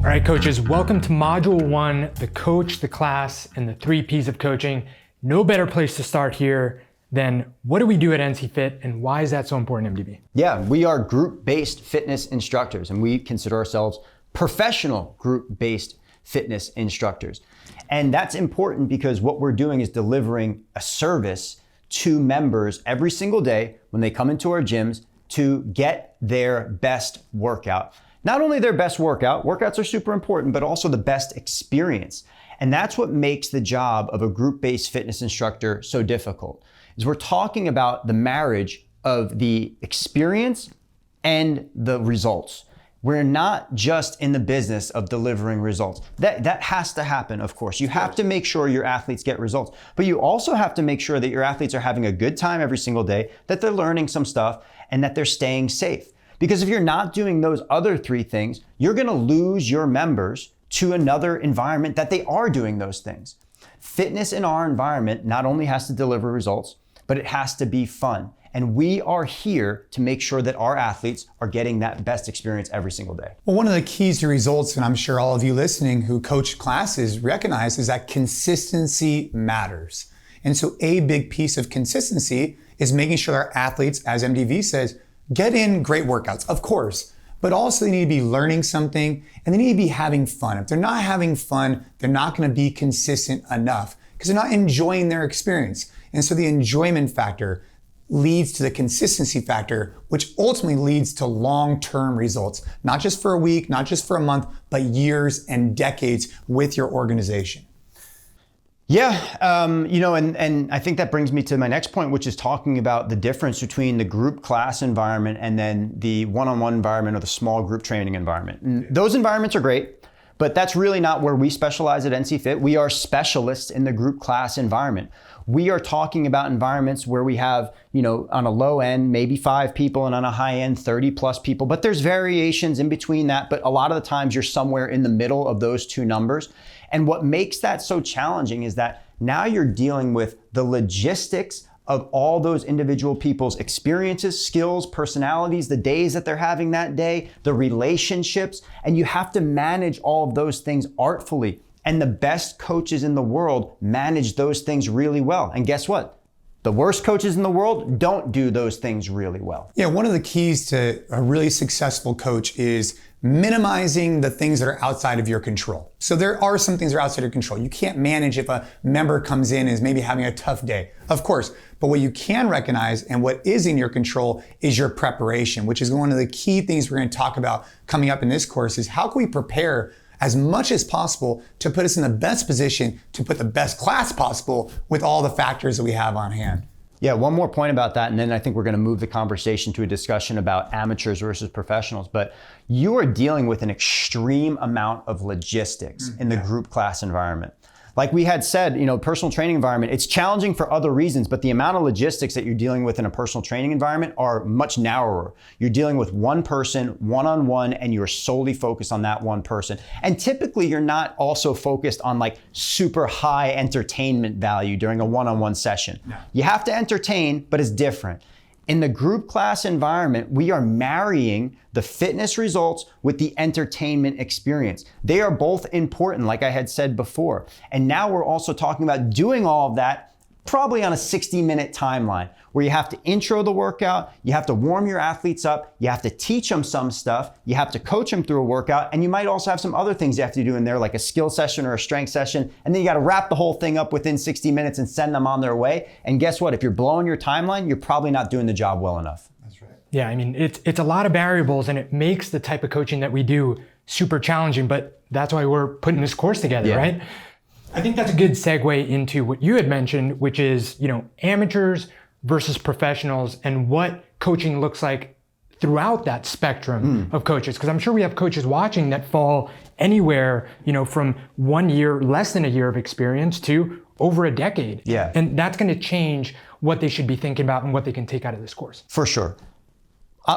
All right, coaches, welcome to Module 1, the coach, the class, and the 3 Ps of coaching. No better place to start here than what do we do at NC Fit and why is that so important, MDB? Yeah, we are group-based fitness instructors and we consider ourselves professional group-based fitness instructors. And that's important because what we're doing is delivering a service to members every single day when they come into our gyms to get their best workout. Not only their best workout, workouts are super important, but also the best experience. And that's what makes the job of a group-based fitness instructor so difficult, is we're talking about the marriage of the experience and the results. We're not just in the business of delivering results. That has to happen, of course. You have to make sure your athletes get results, but you also have to make sure that your athletes are having a good time every single day, that they're learning some stuff, and that they're staying safe. Because if you're not doing those other 3 things, you're gonna lose your members to another environment that they are doing those things. Fitness in our environment not only has to deliver results, but it has to be fun. And we are here to make sure that our athletes are getting that best experience every single day. Well, one of the keys to results, and I'm sure all of you listening who coach classes recognize, is that consistency matters. And so a big piece of consistency is making sure our athletes, as MDV says, get in great workouts, of course, but also they need to be learning something and they need to be having fun. If they're not having fun, they're not gonna be consistent enough because they're not enjoying their experience. And so the enjoyment factor leads to the consistency factor, which ultimately leads to long-term results, not just for a week, not just for a month, but years and decades with your organization. Yeah, and I think that brings me to my next point, which is talking about the difference between the group class environment and then the one-on-one environment or the small group training environment. And those environments are great, but that's really not where we specialize at NC Fit. We are specialists in the group class environment. We are talking about environments where we have, on a low end, maybe 5 people, and on a high end, 30 plus people, but there's variations in between that. But a lot of the times you're somewhere in the middle of those 2 numbers. And what makes that so challenging is that now you're dealing with the logistics of all those individual people's experiences, skills, personalities, the days that they're having that day, the relationships, and you have to manage all of those things artfully. And the best coaches in the world manage those things really well. And guess what? The worst coaches in the world don't do those things really well. Yeah, one of the keys to a really successful coach is minimizing the things that are outside of your control. So there are some things that are outside of your control. You can't manage if a member comes in and is maybe having a tough day, of course. But what you can recognize and what is in your control is your preparation, which is one of the key things we're going to talk about coming up in this course is how can we prepare as much as possible to put us in the best position to put the best class possible with all the factors that we have on hand. Yeah, one more point about that, and then I think we're gonna move the conversation to a discussion about amateurs versus professionals, but you are dealing with an extreme amount of logistics in the group class environment. Like we had said, personal training environment, it's challenging for other reasons, but the amount of logistics that you're dealing with in a personal training environment are much narrower. You're dealing with one person, one-on-one, and you're solely focused on that one person. And typically you're not also focused on like super high entertainment value during a one-on-one session. No. You have to entertain, but it's different. In the group class environment, we are marrying the fitness results with the entertainment experience. They are both important, like I had said before. And now we're also talking about doing all of that probably on a 60-minute timeline where you have to intro the workout, you have to warm your athletes up, you have to teach them some stuff, you have to coach them through a workout, and you might also have some other things you have to do in there like a skill session or a strength session, and then you gotta wrap the whole thing up within 60 minutes and send them on their way. And guess what? If you're blowing your timeline, you're probably not doing the job well enough. That's right. Yeah, I mean, it's a lot of variables and it makes the type of coaching that we do super challenging, but that's why we're putting this course together, right? I think that's a good segue into what you had mentioned, which is, amateurs versus professionals and what coaching looks like throughout that spectrum of coaches. Because I'm sure we have coaches watching that fall anywhere, from 1 year, less than a year of experience to over a decade. Yeah. And that's going to change what they should be thinking about and what they can take out of this course. For sure.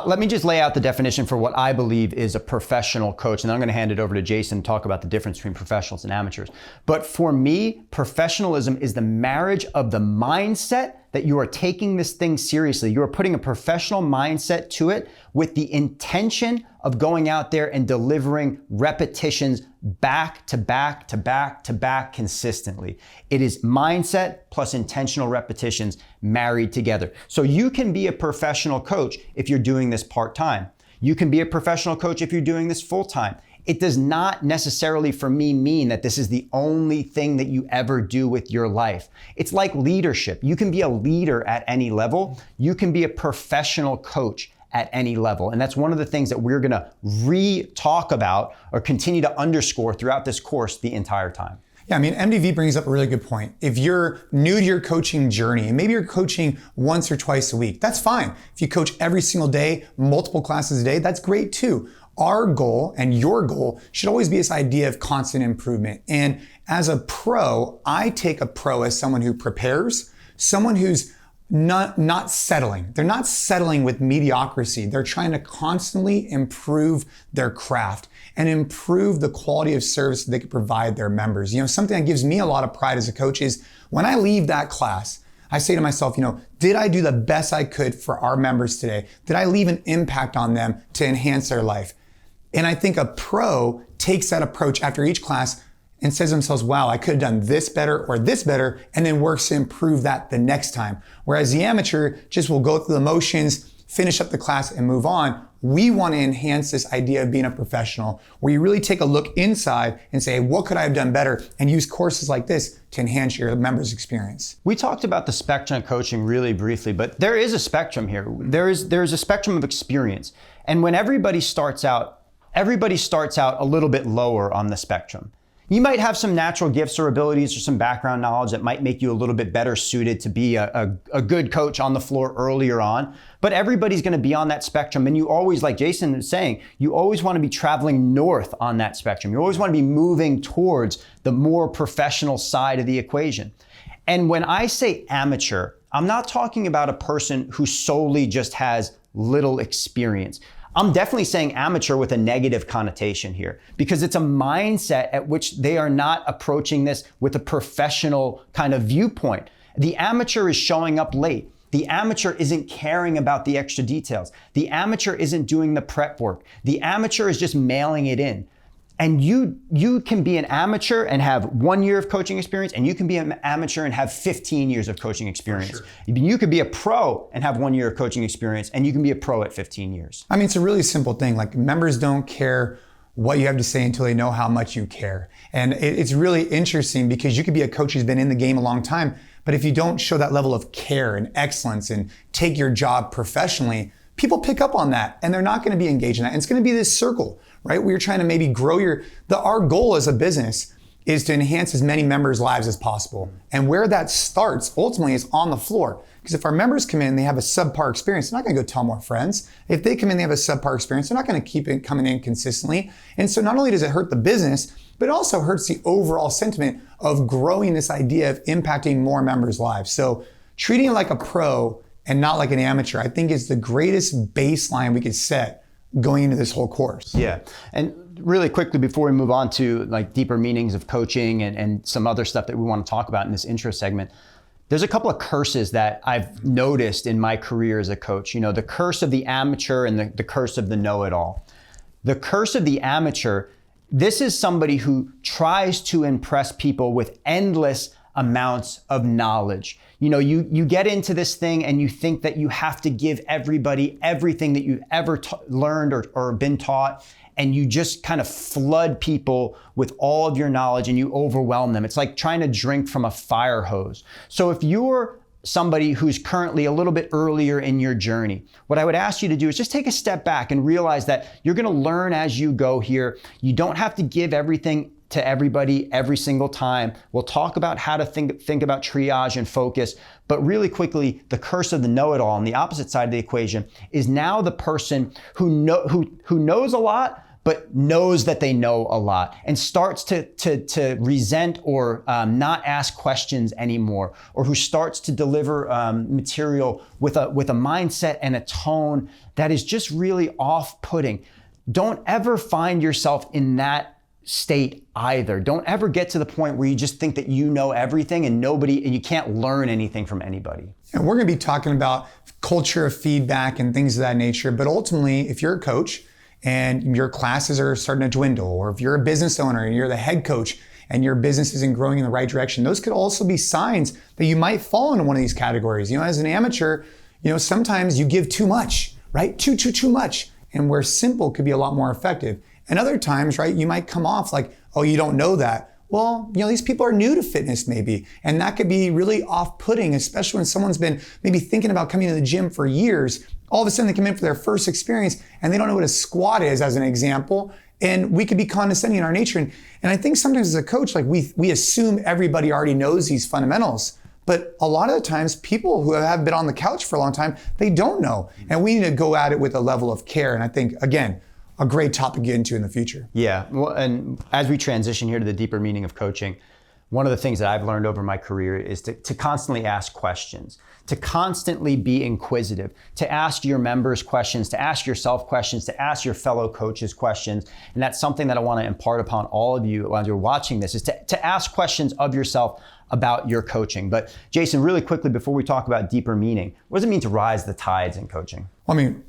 Let me just lay out the definition for what I believe is a professional coach, and then I'm going to hand it over to Jason to talk about the difference between professionals and amateurs. But for me, professionalism is the marriage of the mindset that you are taking this thing seriously. You are putting a professional mindset to it with the intention of going out there and delivering repetitions back to back to back to back consistently. It is mindset plus intentional repetitions married together. So you can be a professional coach if you're doing this part-time. You can be a professional coach if you're doing this full-time. It does not necessarily for me mean that this is the only thing that you ever do with your life. It's like leadership. You can be a leader at any level. You can be a professional coach at any level. And that's one of the things that we're gonna re-talk about or continue to underscore throughout this course the entire time. Yeah, I mean, MDV brings up a really good point. If you're new to your coaching journey, and maybe you're coaching once or twice a week, that's fine. If you coach every single day, multiple classes a day, that's great too. Our goal and your goal should always be this idea of constant improvement. And as a pro, I take a pro as someone who prepares, someone who's not settling. They're not settling with mediocrity. They're trying to constantly improve their craft and improve the quality of service that they can provide their members. You know, something that gives me a lot of pride as a coach is when I leave that class, I say to myself, you know, did I do the best I could for our members today? Did I leave an impact on them to enhance their life? And I think a pro takes that approach after each class and says to themselves, wow, I could have done this better or this better, and then works to improve that the next time. Whereas the amateur just will go through the motions, finish up the class and move on. We want to enhance this idea of being a professional where you really take a look inside and say, what could I have done better? And use courses like this to enhance your members' experience. We talked about the spectrum of coaching really briefly, but there is a spectrum here. There's a spectrum of experience. And when everybody starts out a little bit lower on the spectrum. You might have some natural gifts or abilities or some background knowledge that might make you a little bit better suited to be a good coach on the floor earlier on, but everybody's gonna be on that spectrum. And you always, like Jason is saying, you always wanna be traveling north on that spectrum. You always wanna be moving towards the more professional side of the equation. And when I say amateur, I'm not talking about a person who solely just has little experience. I'm definitely saying amateur with a negative connotation here because it's a mindset at which they are not approaching this with a professional kind of viewpoint. The amateur is showing up late. The amateur isn't caring about the extra details. The amateur isn't doing the prep work. The amateur is just mailing it in. And you can be an amateur and have 1 year of coaching experience, and you can be an amateur and have 15 years of coaching experience. Sure. You could be a pro and have 1 year of coaching experience, and you can be a pro at 15 years. I mean, it's a really simple thing. Like, members don't care what you have to say until they know how much you care. And it's really interesting because you could be a coach who's been in the game a long time, but if you don't show that level of care and excellence and take your job professionally, people pick up on that and they're not going to be engaged in that. And it's going to be this circle, right? Where you're trying to maybe grow our goal as a business is to enhance as many members' lives as possible. And where that starts ultimately is on the floor. Because if our members come in and they have a subpar experience, they're not going to go tell more friends. If they come in and they have a subpar experience, they're not going to keep it coming in consistently. And so not only does it hurt the business, but it also hurts the overall sentiment of growing this idea of impacting more members' lives. So treating it like a pro and not like an amateur, I think is the greatest baseline we could set going into this whole course. Yeah, and really quickly before we move on to like deeper meanings of coaching and some other stuff that we want to talk about in this intro segment, there's a couple of curses that I've noticed in my career as a coach. You know, the curse of the amateur and the curse of the know-it-all. The curse of the amateur, this is somebody who tries to impress people with endless amounts of knowledge. You know, you get into this thing and you think that you have to give everybody everything that you've ever learned or been taught, and you just kind of flood people with all of your knowledge and you overwhelm them. It's like trying to drink from a fire hose. So if you're somebody who's currently a little bit earlier in your journey, what I would ask you to do is just take a step back and realize that you're going to learn as you go here. You don't have to give everything to everybody every single time. We'll talk about how to think about triage and focus, but really quickly, the curse of the know-it-all on the opposite side of the equation is now the person who knows a lot, but knows that they know a lot and starts to resent or not ask questions anymore, or who starts to deliver material with a mindset and a tone that is just really off-putting. Don't ever find yourself in that state either. Don't ever get to the point where you just think that you know everything and you can't learn anything from anybody. And we're going to be talking about culture of feedback and things of that nature. But ultimately, if you're a coach and your classes are starting to dwindle, or if you're a business owner and you're the head coach and your business isn't growing in the right direction, those could also be signs that you might fall into one of these categories. As an amateur, sometimes you give too much, right? Too much. And where simple could be a lot more effective. And other times, right, you might come off like, oh, you don't know that. Well, these people are new to fitness maybe, and that could be really off-putting, especially when someone's been maybe thinking about coming to the gym for years. All of a sudden they come in for their first experience and they don't know what a squat is, as an example, and we could be condescending in our nature. And I think sometimes as a coach, like we assume everybody already knows these fundamentals, but a lot of the times people who have been on the couch for a long time, they don't know. And we need to go at it with a level of care. And I think, again, a great topic to get into in the future. Yeah, well, and as we transition here to the deeper meaning of coaching, one of the things that I've learned over my career is to constantly ask questions, to constantly be inquisitive, to ask your members questions, to ask yourself questions, to ask your fellow coaches questions. And that's something that I want to impart upon all of you as you're watching this, is to ask questions of yourself about your coaching. But Jason, really quickly, before we talk about deeper meaning, what does it mean to rise the tides in coaching?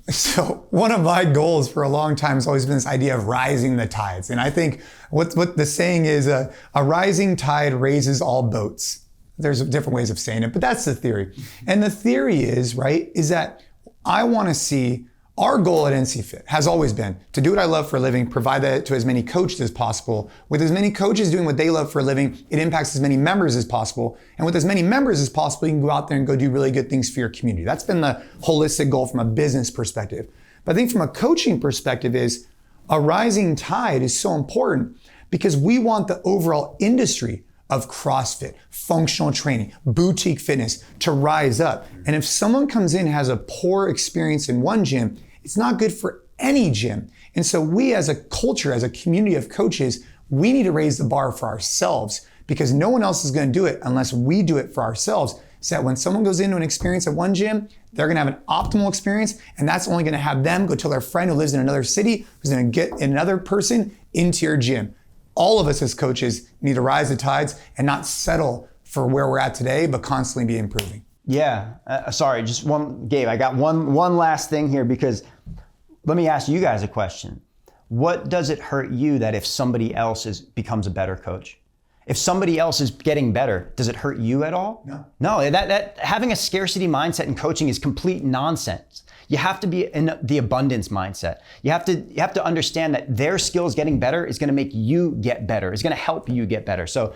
So one of my goals for a long time has always been this idea of rising the tides. And I think what the saying is, a rising tide raises all boats. There's different ways of saying it, but that's the theory. And the theory is, right, is that I want to see, our goal at NC Fit has always been to do what I love for a living, provide that to as many coaches as possible. With as many coaches doing what they love for a living, it impacts as many members as possible. And with as many members as possible, you can go out there and go do really good things for your community. That's been the holistic goal from a business perspective. But I think from a coaching perspective is a rising tide is so important because we want the overall industry of CrossFit, functional training, boutique fitness to rise up. And if someone comes in and has a poor experience in one gym, it's not good for any gym. And so we as a culture, as a community of coaches, we need to raise the bar for ourselves because no one else is going to do it unless we do it for ourselves. So that when someone goes into an experience at one gym, they're going to have an optimal experience, and that's only going to have them go tell their friend who lives in another city who's going to get another person into your gym. All of us as coaches need to rise the tides and not settle for where we're at today, but constantly be improving. Yeah, sorry, just one, Gabe, I got one last thing here, because let me ask you guys a question. What does it hurt you that if somebody else becomes a better coach? If somebody else is getting better, does it hurt you at all? No, that having a scarcity mindset in coaching is complete nonsense. You have to be in the abundance mindset. You have to understand that their skills getting better is going to make you get better. It's going to help you get better. So,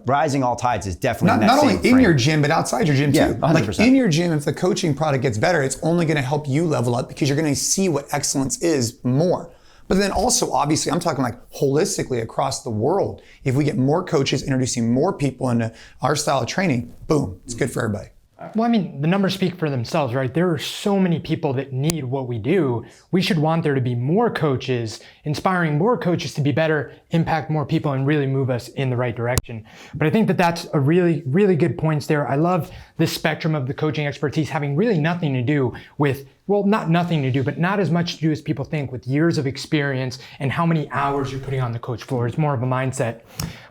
rising all tides is definitely not only in your gym, but outside your gym too. Yeah, 100%. Like in your gym, if the coaching product gets better, it's only going to help you level up because you're going to see what excellence is more. But then also, obviously, I'm talking like holistically across the world. If we get more coaches introducing more people into our style of training, boom, it's good for everybody. Well, the numbers speak for themselves, right? There are so many people that need what we do. We should want there to be more coaches, inspiring more coaches to be better, impact more people, and really move us in the right direction. But I think that that's a really, really good points there. I love this spectrum of the coaching expertise having really nothing to do with, well, not nothing to do, but not as much to do as people think, with years of experience and how many hours you're putting on the coach floor. It's more of a mindset.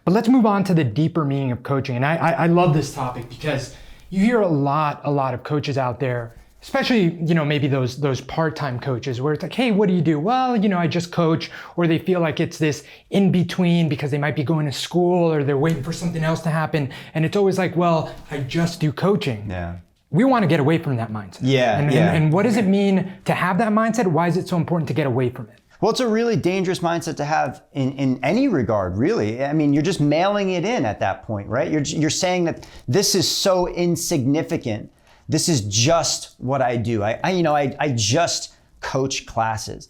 But let's move on to the deeper meaning of coaching. And I love this topic because you hear a lot of coaches out there, especially, maybe those part-time coaches where it's like, hey, what do you do? Well, I just coach, or they feel like it's this in between because they might be going to school or they're waiting for something else to happen. And it's always like, well, I just do coaching. Yeah. We want to get away from that mindset. And what does it mean to have that mindset? Why is it so important to get away from it? Well, it's a really dangerous mindset to have in any regard, really. You're just mailing it in at that point, right? You're saying that this is so insignificant. This is just what I do. I just coach classes.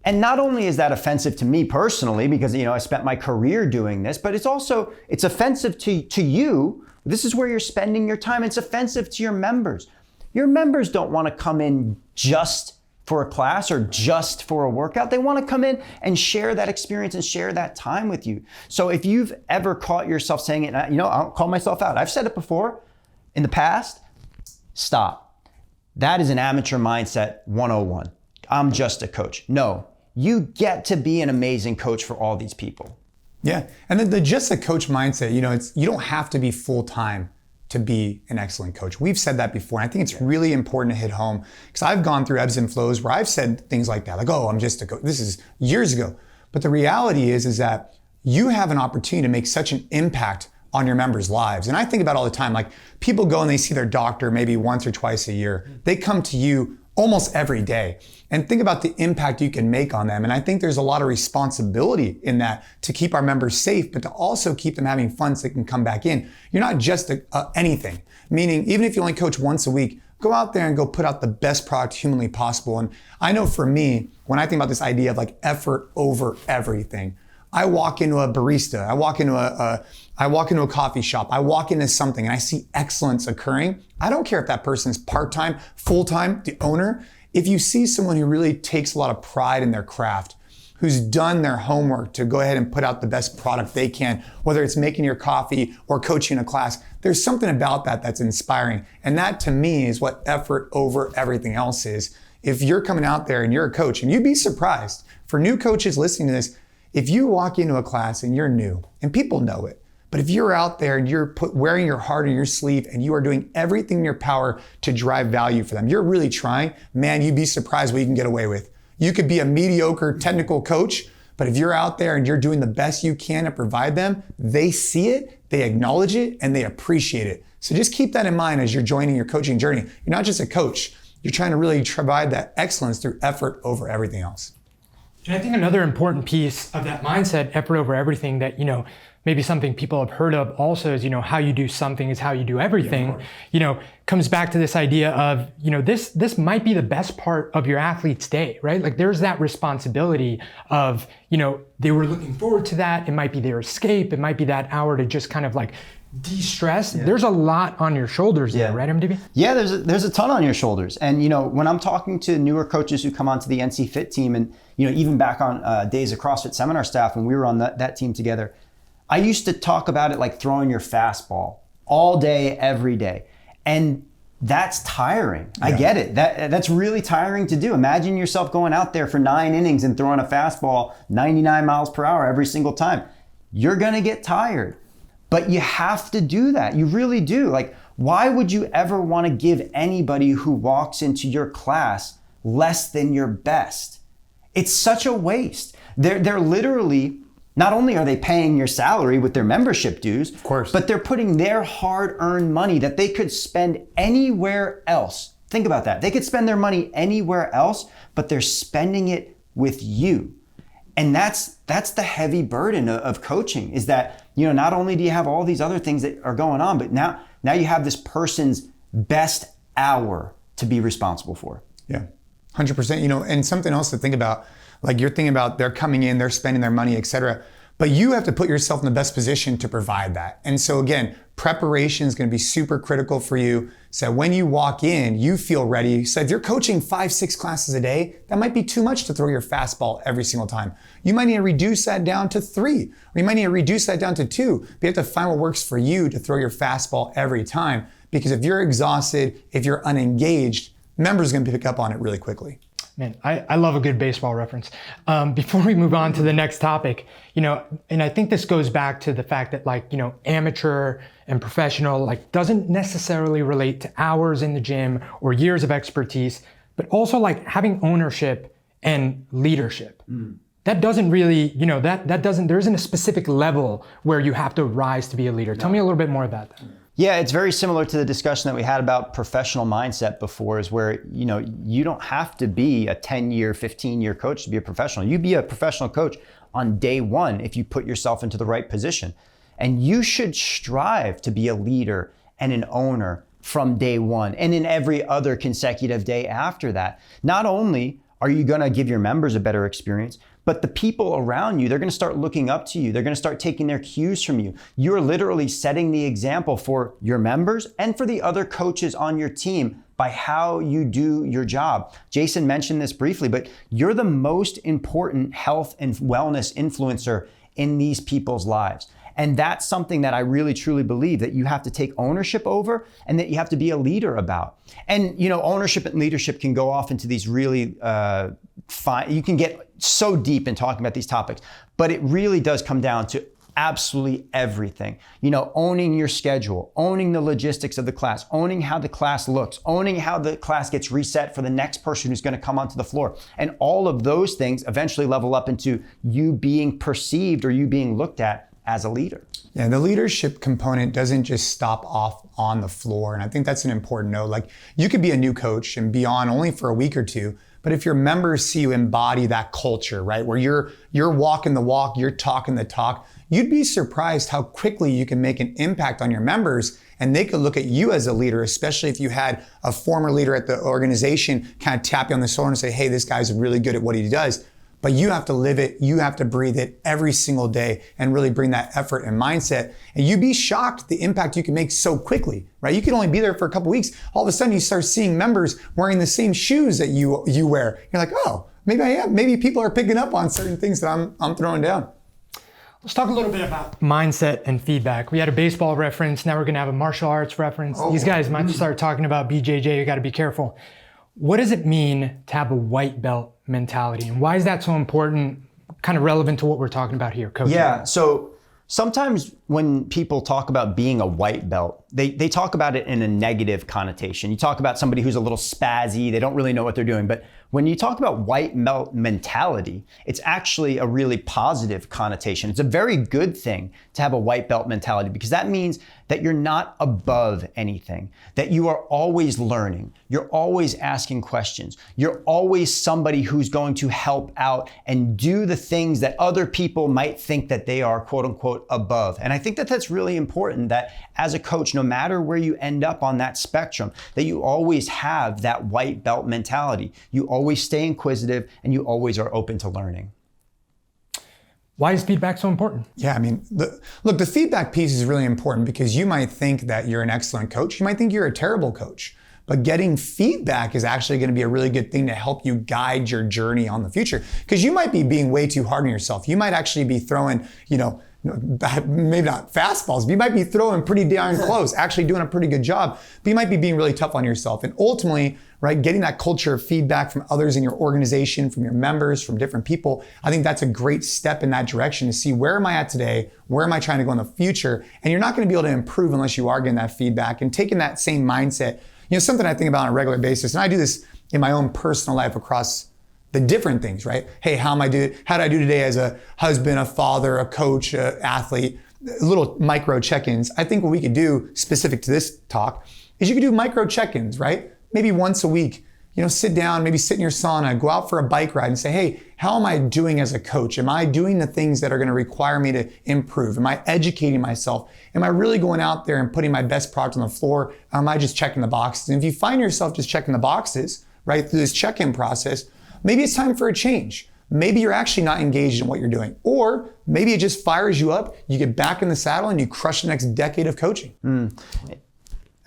And not only is that offensive to me personally, because, I spent my career doing this, but it's offensive to you. This is where you're spending your time. It's offensive to your members. Your members don't want to come in just for a class or just for a workout. They want to come in and share that experience and share that time with you. So if you've ever caught yourself saying it, I'll call myself out. I've said it before in the past. Stop. That is an amateur mindset 101. I'm just a coach. No, you get to be an amazing coach for all these people. Yeah, and the just a coach mindset, you don't have to be full-time to be an excellent coach. We've said that before. And I think it's really important to hit home because I've gone through ebbs and flows where I've said things like that, like, oh, I'm just a coach. This is years ago. But the reality is that you have an opportunity to make such an impact on your members' lives. And I think about all the time, like people go and they see their doctor maybe once or twice a year. They come to you almost every day. And think about the impact you can make on them. And I think there's a lot of responsibility in that to keep our members safe, but to also keep them having fun so they can come back in. You're not just anything. Meaning, even if you only coach once a week, go out there and go put out the best product humanly possible. And I know for me, when I think about this idea of like effort over everything, I walk into a barista, I walk into a coffee shop, I walk into something and I see excellence occurring. I don't care if that person is part-time, full-time, the owner. If you see someone who really takes a lot of pride in their craft, who's done their homework to go ahead and put out the best product they can, whether it's making your coffee or coaching a class, there's something about that that's inspiring. And that to me is what effort over everything else is. If you're coming out there and you're a coach, and you'd be surprised, for new coaches listening to this, if you walk into a class and you're new, and people know it, but if you're out there and you're wearing your heart on your sleeve and you are doing everything in your power to drive value for them, you're really trying, man, you'd be surprised what you can get away with. You could be a mediocre technical coach, but if you're out there and you're doing the best you can to provide them, they see it, they acknowledge it, and they appreciate it. So just keep that in mind as you're joining your coaching journey. You're not just a coach, you're trying to really provide that excellence through effort over everything else. And I think another important piece of that mindset, effort over everything, that, maybe something people have heard of also is, how you do something is how you do everything, comes back to this idea of, this might be the best part of your athlete's day, right? Like there's that responsibility of, they were looking forward to that. It might be their escape. It might be that hour to just kind of like de-stress. Yeah. There's a lot on your shoulders there, right, MDB? Yeah, there's a ton on your shoulders. And, when I'm talking to newer coaches who come onto the NC Fit team and, even back on Days of CrossFit seminar staff when we were on that team together, I used to talk about it like throwing your fastball all day, every day. And that's tiring. Yeah. I get it. That's really tiring to do. Imagine yourself going out there for 9 innings and throwing a fastball 99 miles per hour every single time. You're gonna get tired. But you have to do that. You really do. Like, why would you ever want to give anybody who walks into your class less than your best? It's such a waste. They're literally, not only are they paying your salary with their membership dues, of course, but they're putting their hard-earned money that they could spend anywhere else. Think about that. They could spend their money anywhere else, but they're spending it with you. And that's the heavy burden of coaching, is that, not only do you have all these other things that are going on, but now you have this person's best hour to be responsible for. Yeah, 100%. And something else to think about, like you're thinking about they're coming in, they're spending their money, et cetera. But you have to put yourself in the best position to provide that. And so again, preparation is going to be super critical for you. So when you walk in, you feel ready. So if you're coaching 5-6 classes a day, that might be too much to throw your fastball every single time. You might need to reduce that down to 3, or you might need to reduce that down to 2. But you have to find what works for you to throw your fastball every time. Because if you're exhausted, if you're unengaged, members are going to pick up on it really quickly. Man, I love a good baseball reference. Before we move on to the next topic, and I think this goes back to the fact that amateur and professional, doesn't necessarily relate to hours in the gym or years of expertise, but also having ownership and leadership. That doesn't really, there isn't a specific level where you have to rise to be a leader. Tell me a little bit more about that. Yeah, it's very similar to the discussion that we had about professional mindset before, is where, you don't have to be a 10-year, 15-year coach to be a professional. You be a professional coach on day one if you put yourself into the right position. And you should strive to be a leader and an owner from day one and in every other consecutive day after that. Not only are you gonna give your members a better experience, but the people around you, they're gonna start looking up to you. They're gonna start taking their cues from you. You're literally setting the example for your members and for the other coaches on your team by how you do your job. Jason mentioned this briefly, but you're the most important health and wellness influencer in these people's lives. And that's something that I really truly believe that you have to take ownership over and that you have to be a leader about. And ownership and leadership can go off into these really fine, you can get so deep in talking about these topics, but it really does come down to absolutely everything. Owning your schedule, owning the logistics of the class, owning how the class looks, owning how the class gets reset for the next person who's going to come onto the floor. And all of those things eventually level up into you being perceived or you being looked at as a leader. Yeah, the leadership component doesn't just stop off on the floor. And I think that's an important note. Like, you could be a new coach and be on only for a week or two, but if your members see you embody that culture, right, where you're walking the walk, you're talking the talk, you'd be surprised how quickly you can make an impact on your members, and they could look at you as a leader, especially if you had a former leader at the organization kind of tap you on the shoulder and say, hey, this guy's really good at what he does. But you have to live it, you have to breathe it every single day and really bring that effort and mindset. And you'd be shocked the impact you can make so quickly, right? You can only be there for a couple weeks. All of a sudden you start seeing members wearing the same shoes that you wear. You're like, oh, maybe I am. Maybe people are picking up on certain things that I'm throwing down. Let's talk a little bit about mindset and feedback. We had a baseball reference. Now we're going to have a martial arts reference. These guys might start talking about BJJ. You got to be careful. What does it mean to have a white belt mentality? And why is that so important, kind of relevant to what we're talking about here, Coach? Yeah, so sometimes when people talk about being a white belt, they talk about it in a negative connotation. You talk about somebody who's a little spazzy, they don't really know what they're doing. But when you talk about white belt mentality, it's actually a really positive connotation. It's a very good thing to have a white belt mentality, because that means that you're not above anything, that you are always learning, you're always asking questions, you're always somebody who's going to help out and do the things that other people might think that they are quote unquote above. And I think that that's really important, that as a coach, no matter where you end up on that spectrum, that you always have that white belt mentality. You always stay inquisitive and you always are open to learning. Why is feedback so important? Yeah, I mean, look, the feedback piece is really important because you might think that you're an excellent coach. You might think you're a terrible coach. But getting feedback is actually going to be a really good thing to help you guide your journey on the future. Because you might be being way too hard on yourself. You might actually be throwing, maybe not fastballs, but you might be throwing pretty darn close, actually doing a pretty good job. But you might be being really tough on yourself. And ultimately, right, getting that culture of feedback from others in your organization, from your members, from different people, I think that's a great step in that direction to see, where am I at today? Where am I trying to go in the future? And you're not going to be able to improve unless you are getting that feedback and taking that same mindset. Something I think about on a regular basis, and I do this in my own personal life across the different things, right? Hey, how did I do today as a husband, a father, a coach, an athlete? Little micro check-ins. I think what we could do specific to this talk is you could do micro check-ins, right? Maybe once a week, sit down, maybe sit in your sauna, go out for a bike ride and say, hey, how am I doing as a coach? Am I doing the things that are going to require me to improve? Am I educating myself? Am I really going out there and putting my best product on the floor? Or am I just checking the boxes? And if you find yourself just checking the boxes, right, through this check-in process, maybe it's time for a change. Maybe you're actually not engaged in what you're doing. Or maybe it just fires you up, you get back in the saddle and you crush the next decade of coaching.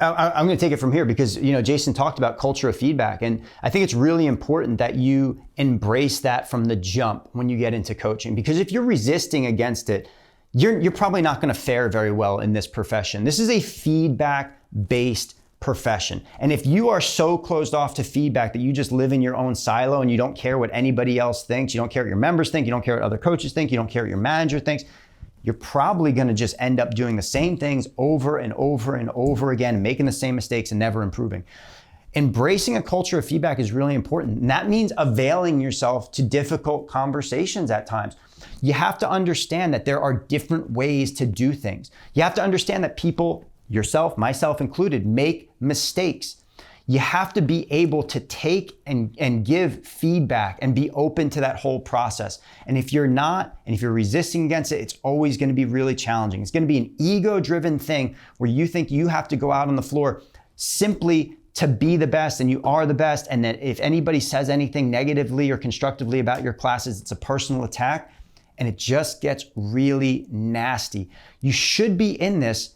I'm going to take it from here because, Jason talked about culture of feedback. And I think it's really important that you embrace that from the jump when you get into coaching. Because if you're resisting against it, you're probably not going to fare very well in this profession. This is a feedback-based profession. And if you are so closed off to feedback that you just live in your own silo and you don't care what anybody else thinks, you don't care what your members think, you don't care what other coaches think, you don't care what your manager thinks, you're probably going to just end up doing the same things over and over and over again, making the same mistakes and never improving. Embracing a culture of feedback is really important. And that means availing yourself to difficult conversations at times. You have to understand that there are different ways to do things. You have to understand that people, yourself, myself included, make mistakes. You have to be able to take and give feedback and be open to that whole process. And if you're not, and if you're resisting against it, it's always going to be really challenging. It's going to be an ego-driven thing where you think you have to go out on the floor simply to be the best, and you are the best, and that if anybody says anything negatively or constructively about your classes, it's a personal attack, and it just gets really nasty. You should be in this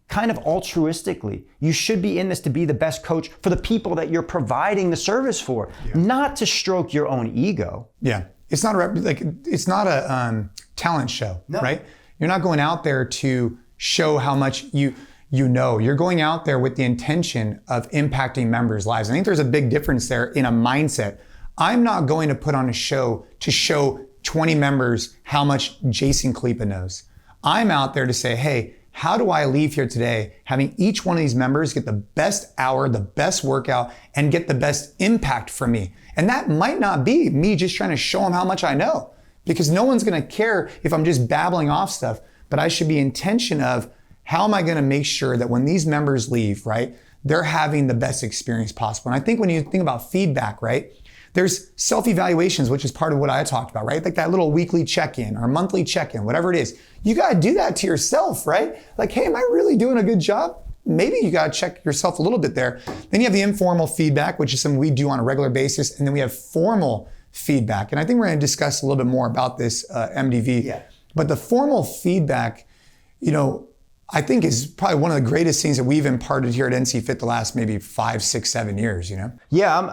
kind of altruistically. You should be in this to be the best coach for the people that you're providing the service for, not to stroke your own ego. Yeah, it's not a talent show, right? You're not going out there to show how much you know. You're going out there with the intention of impacting members' lives. I think there's a big difference there in a mindset. I'm not going to put on a show to show 20 members how much Jason Khalipa knows. I'm out there to say, hey, how do I leave here today having each one of these members get the best hour, the best workout, and get the best impact from me? And that might not be me just trying to show them how much I know, because no one's gonna care if I'm just babbling off stuff, but I should be intention of how am I gonna make sure that when these members leave, right, they're having the best experience possible. And I think when you think about feedback, right, there's self-evaluations, which is part of what I talked about, right? Like that little weekly check-in or monthly check-in, whatever it is. You gotta do that to yourself, right? Like, hey, am I really doing a good job? Maybe you gotta check yourself a little bit there. Then you have the informal feedback, which is something we do on a regular basis. And then we have formal feedback. And I think we're gonna discuss a little bit more about this, MDV. Yeah. But the formal feedback, I think is probably one of the greatest things that we've imparted here at NC Fit the last maybe 5, 6, 7 years, Yeah,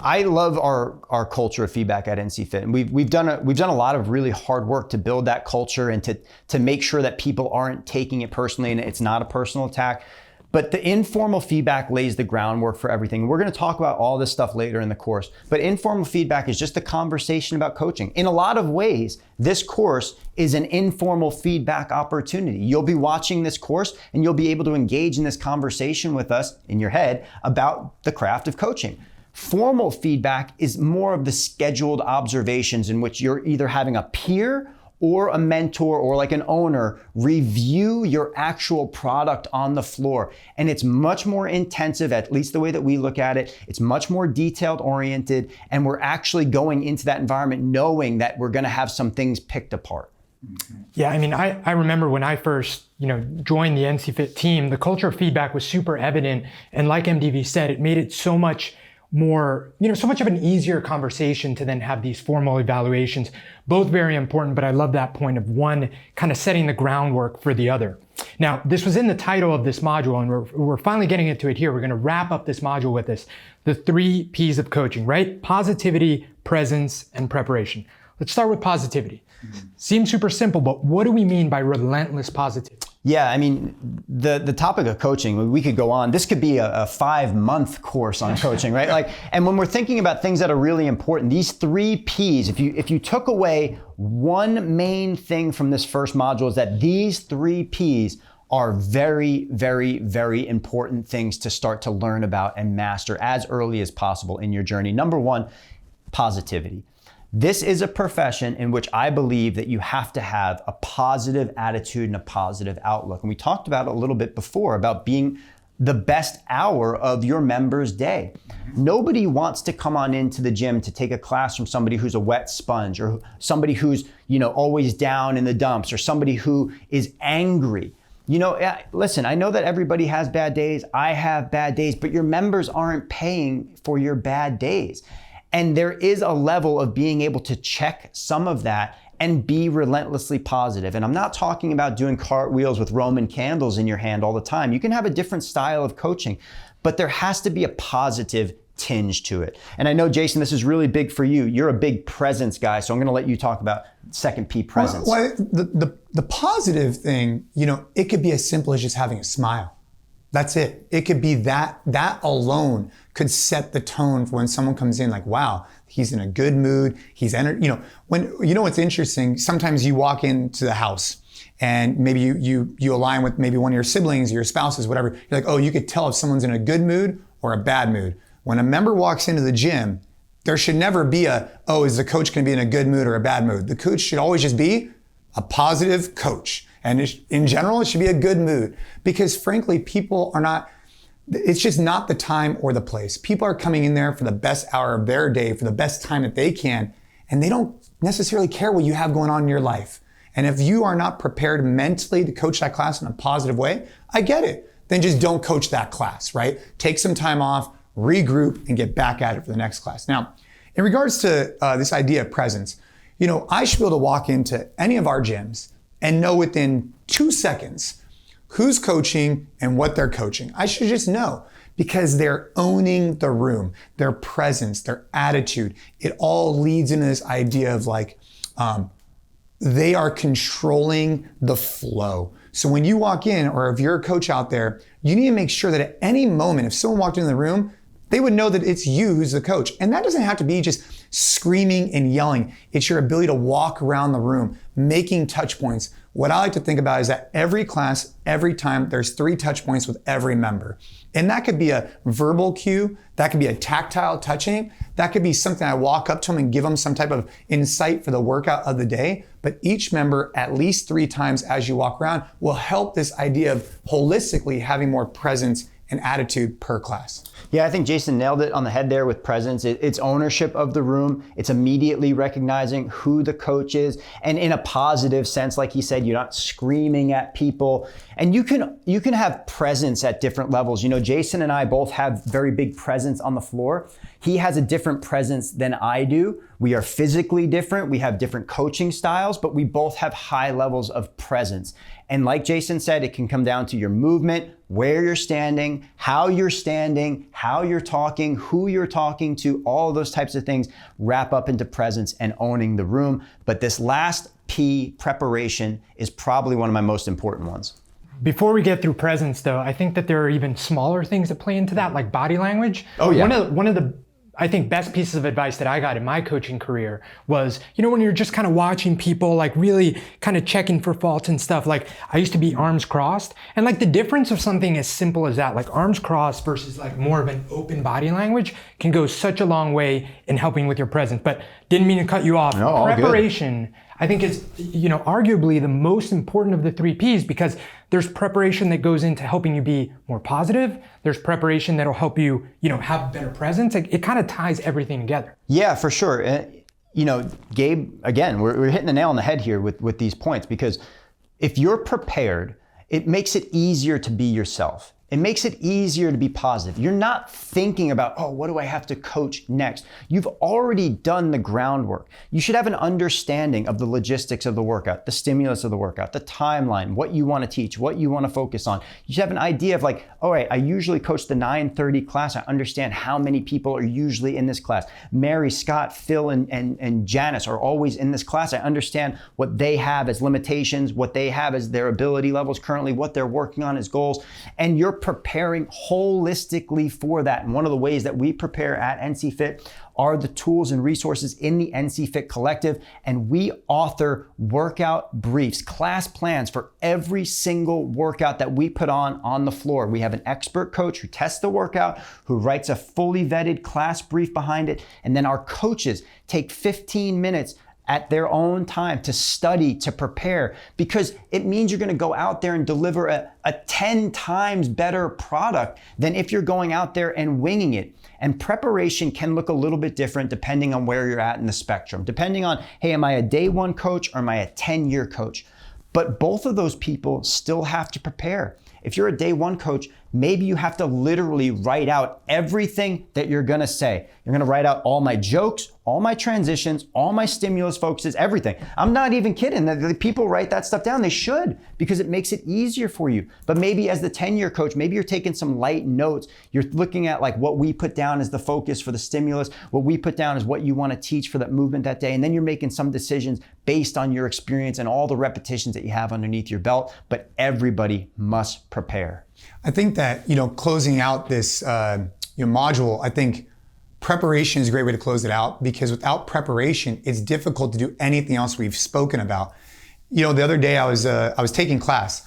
I love our culture of feedback at NC Fit, and we've done a lot of really hard work to build that culture and to make sure that people aren't taking it personally and it's not a personal attack. But the informal feedback lays the groundwork for everything. We're going to talk about all this stuff later in the course. But informal feedback is just a conversation about coaching. In a lot of ways, this course is an informal feedback opportunity. You'll be watching this course and you'll be able to engage in this conversation with us in your head about the craft of coaching. Formal feedback is more of the scheduled observations in which you're either having a peer or a mentor or like an owner review your actual product on the floor. And it's much more intensive, at least the way that we look at it. It's much more detailed oriented, and we're actually going into that environment knowing that we're gonna have some things picked apart. Yeah, I mean, I remember when I first, joined the NC Fit team, the culture of feedback was super evident. And like MDV said, it made it so much more, so much of an easier conversation to then have these formal evaluations. Both very important, but I love that point of one kind of setting the groundwork for the other. Now, this was in the title of this module, and we're finally getting into it here. We're going to wrap up this module with this, the 3 P's of coaching, right? Positivity, presence, and preparation. Let's start with positivity. Seems super simple, but what do we mean by relentless positivity? Yeah, I mean, the topic of coaching, we could go on. This could be a 5-month course on coaching, right? And when we're thinking about things that are really important, these 3 P's, if you took away one main thing from this first module, is that these 3 P's are very, very, very important things to start to learn about and master as early as possible in your journey. Number 1, positivity. This is a profession in which I believe that you have to have a positive attitude and a positive outlook. And we talked about it a little bit before about being the best hour of your member's day. Nobody wants to come on into the gym to take a class from somebody who's a wet sponge, or somebody who's, always down in the dumps, or somebody who is angry. Listen, I know that everybody has bad days. I have bad days, but your members aren't paying for your bad days. And there is a level of being able to check some of that and be relentlessly positive. And I'm not talking about doing cartwheels with Roman candles in your hand all the time. You can have a different style of coaching, but there has to be a positive tinge to it. And I know, Jason, this is really big for you. You're a big presence guy, so I'm going to let you talk about 2nd P, presence. Well, the positive thing, it could be as simple as just having a smile. That's it. It could be that alone could set the tone for when someone comes in like, wow, he's in a good mood. He's what's interesting, sometimes you walk into the house and maybe you align with maybe one of your siblings, your spouses, whatever. You're like, oh, you could tell if someone's in a good mood or a bad mood. When a member walks into the gym, there should never be is the coach going to be in a good mood or a bad mood? The coach should always just be a positive coach. And in general, it should be a good mood, because frankly, people are not, it's just not the time or the place. People are coming in there for the best hour of their day, for the best time that they can, and they don't necessarily care what you have going on in your life. And if you are not prepared mentally to coach that class in a positive way, I get it. Then just don't coach that class, right? Take some time off, regroup, and get back at it for the next class. Now, in regards to this idea of presence, I should be able to walk into any of our gyms and know within 2 seconds who's coaching and what they're coaching. I should just know, because they're owning the room, their presence, their attitude. It all leads into this idea of they are controlling the flow. So when you walk in, or if you're a coach out there, you need to make sure that at any moment, if someone walked into the room, They would know that it's you who's the coach. And that doesn't have to be just screaming and yelling. It's your ability to walk around the room, making touch points. What I like to think about is that every class, every time, there's 3 touch points with every member. And that could be a verbal cue, that could be a tactile touching, that could be something I walk up to them and give them some type of insight for the workout of the day. But each member, at least 3 times as you walk around, will help this idea of holistically having more presence and attitude per class. Yeah, I think Jason nailed it on the head there with presence. It's ownership of the room. It's immediately recognizing who the coach is, and in a positive sense, like he said, you're not screaming at people. And you can have presence at different levels. You know, Jason and I both have very big presence on the floor. He has a different presence than I do. We are physically different. We have different coaching styles, but we both have high levels of presence. And like Jason said, it can come down to your movement, where you're standing, how you're talking, who you're talking to, all of those types of things wrap up into presence and owning the room. But this last P, preparation, is probably one of my most important ones. Before we get through presence though, I think that there are even smaller things that play into that, like body language. Oh yeah. One of the I think best pieces of advice that I got in my coaching career was, you know, when you're just kind of watching people, like really kind of checking for faults and stuff, like I used to be arms crossed, and like the difference of something as simple as that, like arms crossed versus like more of an open body language, can go such a long way in helping with your presence. But didn't mean to cut you off. No, preparation, I think is, you know, arguably the most important of the 3 Ps, because there's preparation that goes into helping you be more positive. There's preparation that'll help you, you know, have better presence. It kind of ties everything together. Yeah, for sure. You know, Gabe, again, we're hitting the nail on the head here with these points, because if you're prepared, it makes it easier to be yourself. It makes it easier to be positive. You're not thinking about, oh, what do I have to coach next? You've already done the groundwork. You should have an understanding of the logistics of the workout, the stimulus of the workout, the timeline, what you want to teach, what you want to focus on. You should have an idea of like, all right, I usually coach the 9:30 class. I understand how many people are usually in this class. Mary, Scott, Phil, and Janice are always in this class. I understand what they have as limitations, what they have as their ability levels currently, what they're working on as goals. And you're preparing holistically for that. And one of the ways that we prepare at NC Fit are the tools and resources in the NC Fit Collective. And we author workout briefs, class plans for every single workout that we put on the floor. We have an expert coach who tests the workout, who writes a fully vetted class brief behind it. And then our coaches take 15 minutes at their own time to study, to prepare, because it means you're gonna go out there and deliver a 10 times better product than if you're going out there and winging it. And preparation can look a little bit different depending on where you're at in the spectrum, depending on, hey, am I a day 1 coach or am I a 10-year coach? But both of those people still have to prepare. If you're a day 1 coach, maybe you have to literally write out everything that you're gonna say. You're gonna write out all my jokes, all my transitions, all my stimulus focuses, everything. I'm not even kidding. The people write that stuff down. They should, because it makes it easier for you. But maybe as the 10-year coach, maybe you're taking some light notes. You're looking at like what we put down as the focus for the stimulus, what we put down as what you wanna teach for that movement that day. And then you're making some decisions based on your experience and all the repetitions that you have underneath your belt. But everybody must prepare. I think that, you know, closing out this module, I think preparation is a great way to close it out, because without preparation, it's difficult to do anything else we've spoken about. You know, the other day I was taking class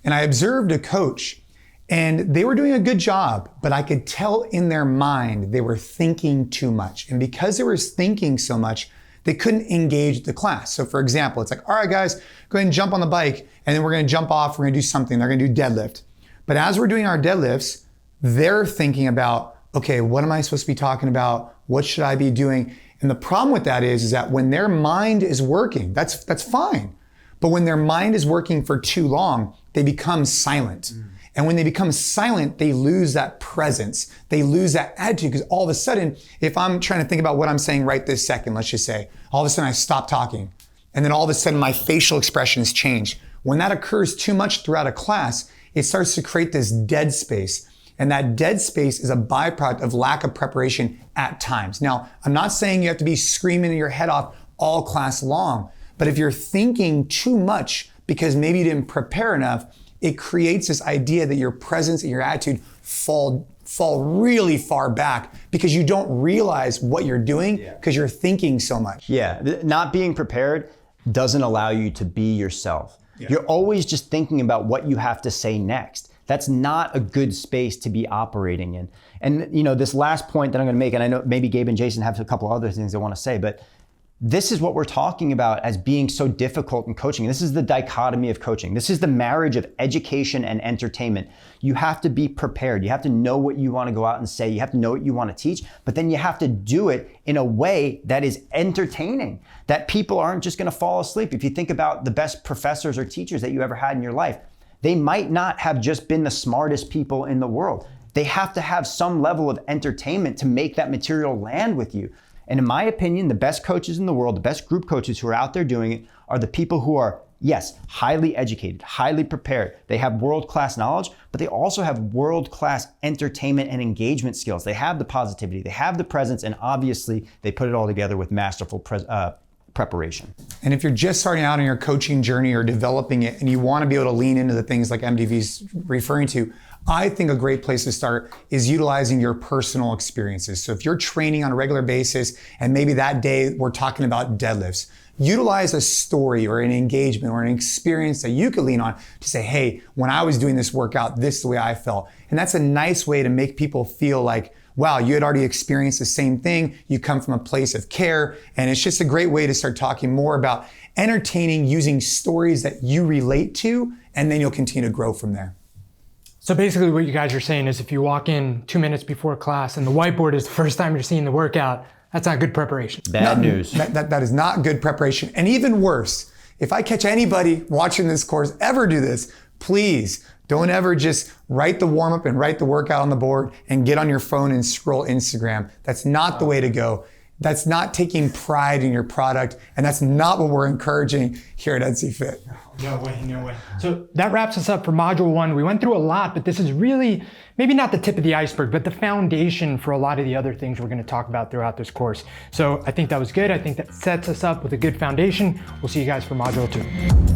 and I observed a coach, and they were doing a good job, but I could tell in their mind they were thinking too much. And because they were thinking so much, they couldn't engage the class. So for example, it's like, all right, guys, go ahead and jump on the bike, and then we're gonna jump off, we're gonna do something, they're gonna do deadlift. But as we're doing our deadlifts, they're thinking about, okay, what am I supposed to be talking about? What should I be doing? And the problem with that is that when their mind is working, that's fine. But when their mind is working for too long, they become silent. And when they become silent, they lose that presence. They lose that attitude, because all of a sudden, if I'm trying to think about what I'm saying right this second, let's just say, all of a sudden I stop talking. And then all of a sudden my facial expressions change. When that occurs too much throughout a class, it starts to create this dead space. And that dead space is a byproduct of lack of preparation at times. Now, I'm not saying you have to be screaming your head off all class long, but if you're thinking too much because maybe you didn't prepare enough, it creates this idea that your presence and your attitude fall fall really far back because you don't realize what you're doing because you're thinking so much. Yeah, not being prepared doesn't allow you to be yourself. Yeah. You're always just thinking about what you have to say next. That's not a good space to be operating in. And this last point that I'm going to make, and I know maybe Gabe and Jason have a couple other things they want to say, but this is what we're talking about as being so difficult in coaching. This is the dichotomy of coaching. This is the marriage of education and entertainment. You have to be prepared. You have to know what you want to go out and say. You have to know what you want to teach, but then you have to do it in a way that is entertaining, that people aren't just going to fall asleep. If you think about the best professors or teachers that you ever had in your life, they might not have just been the smartest people in the world. They have to have some level of entertainment to make that material land with you. And in my opinion, the best coaches in the world, the best group coaches who are out there doing it are the people who are, yes, highly educated, highly prepared. They have world-class knowledge, but they also have world-class entertainment and engagement skills. They have the positivity, they have the presence, and obviously they put it all together with masterful preparation. And if you're just starting out on your coaching journey or developing it and you want to be able to lean into the things like MDV's referring to, I think a great place to start is utilizing your personal experiences. So if you're training on a regular basis and maybe that day we're talking about deadlifts, utilize a story or an engagement or an experience that you could lean on to say, hey, when I was doing this workout, this is the way I felt. And that's a nice way to make people feel like, wow, you had already experienced the same thing. You come from a place of care. And it's just a great way to start talking more about entertaining using stories that you relate to, and then you'll continue to grow from there. So basically what you guys are saying is if you walk in 2 minutes before class and the whiteboard is the first time you're seeing the workout, that's not good preparation. Bad news. That is not good preparation. And even worse, if I catch anybody watching this course ever do this, please don't ever just write the warm-up and write the workout on the board and get on your phone and scroll Instagram. That's not the way to go. That's not taking pride in your product, and that's not what we're encouraging here at NC Fit. No way. So that wraps us up for Module 1. We went through a lot, but this is really maybe not the tip of the iceberg, but the foundation for a lot of the other things we're going to talk about throughout this course. So I think that was good. I think that sets us up with a good foundation. We'll see you guys for Module 2.